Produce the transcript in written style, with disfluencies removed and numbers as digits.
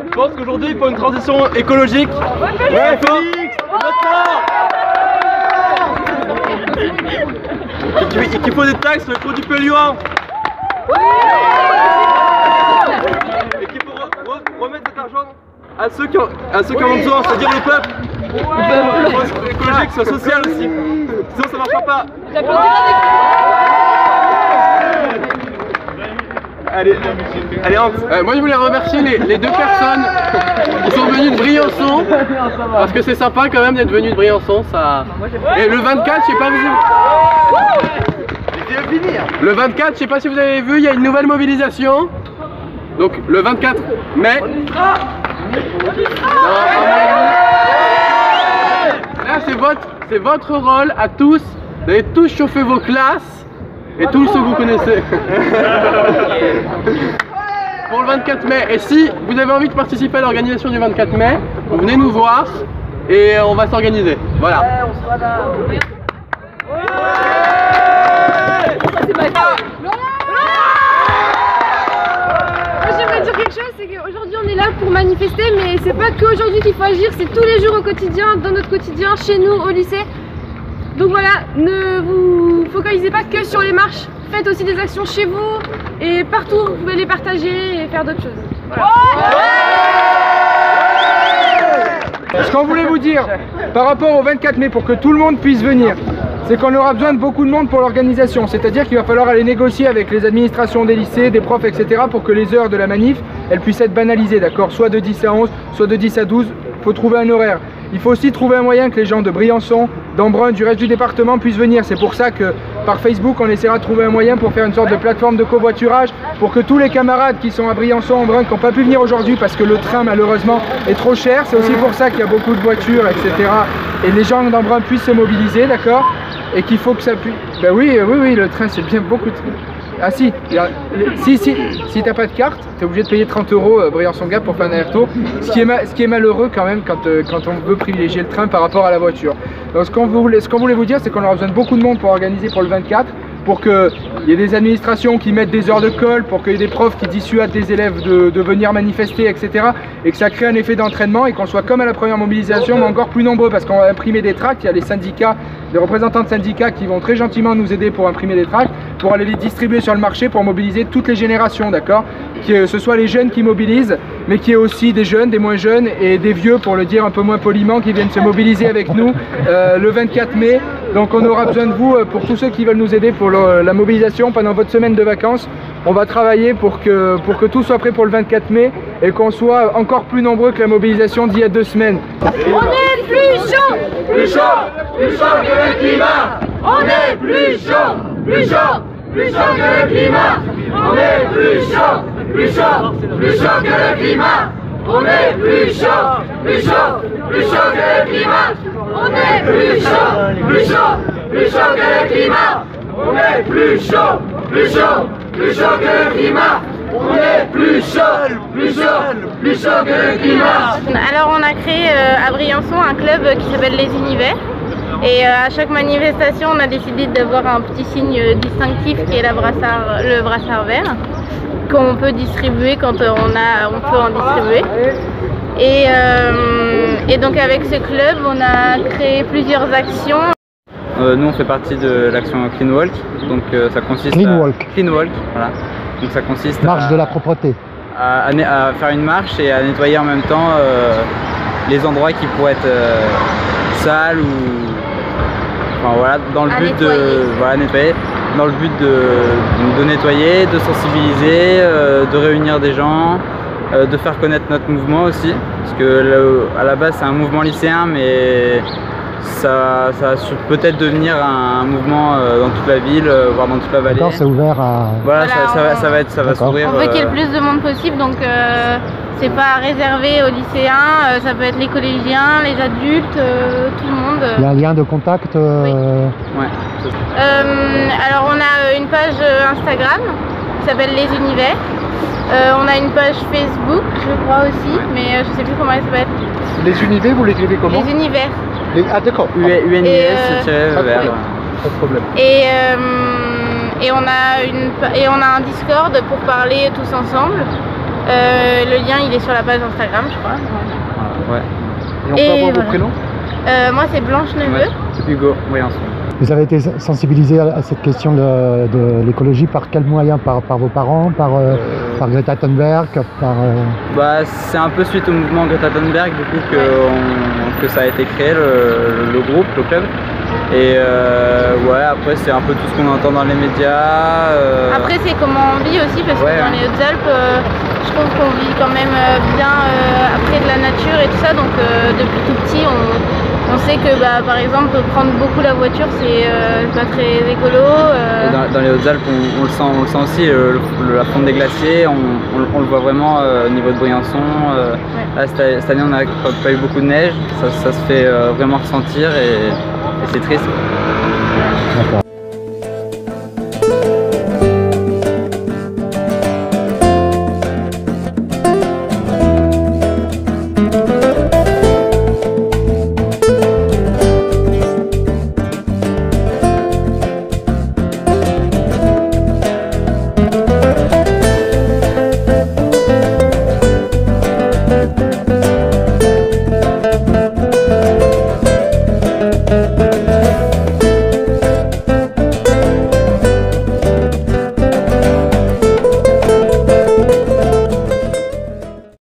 Je pense qu'aujourd'hui il faut une transition écologique. Ouais, Félix, et qu'il faut des taxes sur les produits polluants. Et qu'il faut remettre cet argent à ceux qui en ont besoin, c'est-à-dire le peuple. La transition écologique, c'est social aussi. Sinon ça marchera pas. Allez, Hans. Moi je voulais remercier les deux personnes qui sont venues de Briançon, parce que c'est sympa quand même d'être venu de Briançon, ça. Et le 24, je sais pas le 24, je sais pas si vous avez vu, il y a une nouvelle mobilisation. Donc le 24 mai. Là c'est votre rôle à tous, vous allez tous chauffer vos classes. Et tous ceux que vous connaissez. Pour le 24 mai. Et si vous avez envie de participer à l'organisation du 24 mai, vous venez nous voir et on va s'organiser. Voilà. On sera là. J'aimerais dire quelque chose, c'est qu'aujourd'hui on est là pour manifester, mais c'est pas qu'aujourd'hui qu'il faut agir, c'est tous les jours au quotidien, dans notre quotidien, chez nous, au lycée. Donc voilà, ne vous focalisez pas que sur les marches, faites aussi des actions chez vous et partout, vous pouvez les partager et faire d'autres choses. Voilà. Ce qu'on voulait vous dire par rapport au 24 mai pour que tout le monde puisse venir, c'est qu'on aura besoin de beaucoup de monde pour l'organisation, c'est-à-dire qu'il va falloir aller négocier avec les administrations des lycées, des profs, etc. pour que les heures de la manif, elles puissent être banalisées, d'accord, soit de 10 à 11, soit de 10 à 12, il faut trouver un horaire. Il faut aussi trouver un moyen que les gens de Briançon, d'Embrun, du reste du département puissent venir. C'est pour ça que par Facebook, on essaiera de trouver un moyen pour faire une sorte de plateforme de covoiturage pour que tous les camarades qui sont à Briançon, Embrun, qui n'ont pas pu venir aujourd'hui parce que le train malheureusement est trop cher, c'est aussi pour ça qu'il y a beaucoup de voitures, etc. Et les gens d'Embrun puissent se mobiliser, d'accord? Et qu'il faut que ça puisse... Ben oui, le train c'est bien beaucoup de... Ah si, si t'as pas de carte, t'es obligé de payer 30 € Briançon-Gap pour faire un aller-retour, ce qui est malheureux quand même quand on veut privilégier le train par rapport à la voiture. Donc ce qu'on voulait vous dire, c'est qu'on aura besoin de beaucoup de monde pour organiser pour le 24, pour qu'il y ait des administrations qui mettent des heures de colle, pour qu'il y ait des profs qui dissuadent des élèves de venir manifester, etc. Et que ça crée un effet d'entraînement et qu'on soit comme à la première mobilisation, mais encore plus nombreux, parce qu'on va imprimer des tracts. Il y a les syndicats, des représentants de syndicats qui vont très gentiment nous aider pour imprimer des tracts, pour aller les distribuer sur le marché, pour mobiliser toutes les générations, d'accord? Que ce soit les jeunes qui mobilisent, mais qu'il y ait aussi des jeunes, des moins jeunes et des vieux, pour le dire un peu moins poliment, qui viennent se mobiliser avec nous le 24 mai. Donc on aura besoin de vous pour tous ceux qui veulent nous aider pour la mobilisation pendant votre semaine de vacances. On va travailler pour que tout soit prêt pour le 24 mai et qu'on soit encore plus nombreux que la mobilisation d'il y a 2 semaines. On est plus chaud, plus chaud que le climat. On est plus chaud, plus chaud que le climat. On est plus chaud que le climat. On est plus chaud que le climat. On est plus chaud que le climat. On est plus chaud que le climat. On est plus chaud que le climat. Alors on a créé à Briançon un club qui s'appelle les Univers. Et à chaque manifestation, on a décidé d'avoir un petit signe distinctif qui est le brassard vert, qu'on peut distribuer quand on peut en distribuer. Et donc avec ce club, on a créé plusieurs actions. Nous on fait partie de l'action Clean Walk, donc ça consiste Clean Walk, voilà. Donc ça consiste marche de la propreté. À faire une marche et à nettoyer en même temps les endroits qui pourraient être sales ou enfin, voilà, dans le but nettoyer, dans le but de nettoyer, de sensibiliser, de réunir des gens, de faire connaître notre mouvement aussi, parce que à la base c'est un mouvement lycéen, mais ça va peut-être devenir un mouvement dans toute la ville, voire dans toute la vallée. D'accord, c'est ouvert à... Voilà, Voilà, ça va s'ouvrir. On veut qu'il y ait le plus de monde possible, donc c'est pas réservé aux lycéens, ça peut être les collégiens, les adultes, tout le monde. Il y a un lien de contact Oui. Ouais. Alors on a une page Instagram qui s'appelle Les Univers. On a une page Facebook, je crois aussi, mais je sais plus comment elle s'appelle. Les univers, vous l'écrivez comment? Les Univers. Ah d'accord. UNIS, vers. Pas de problème. Et on a un Discord pour parler tous ensemble. Le lien il est sur la page Instagram, je crois. Ouais. Et on peut avoir vos prénoms? Moi c'est Blanche Neveu. Hugo, Briançon. Vous avez été sensibilisé à cette question de l'écologie par quel moyen? Par vos parents? Par Greta Thunberg? Bah, c'est un peu suite au mouvement Greta Thunberg du coup que ça a été créé, le groupe, le club. Et ouais, après c'est un peu tout ce qu'on entend dans les médias. Après c'est comment on vit aussi, parce que dans les Hautes-Alpes, je trouve qu'on vit quand même bien près de la nature et tout ça, donc depuis tout petit on sait que par exemple prendre beaucoup la voiture c'est pas très écolo. Et dans les Hautes-Alpes on le sent aussi, la fonte des glaciers, on le voit vraiment au niveau de Briançon. Là, cette année on n'a pas eu beaucoup de neige, ça se fait vraiment ressentir et c'est triste. D'accord.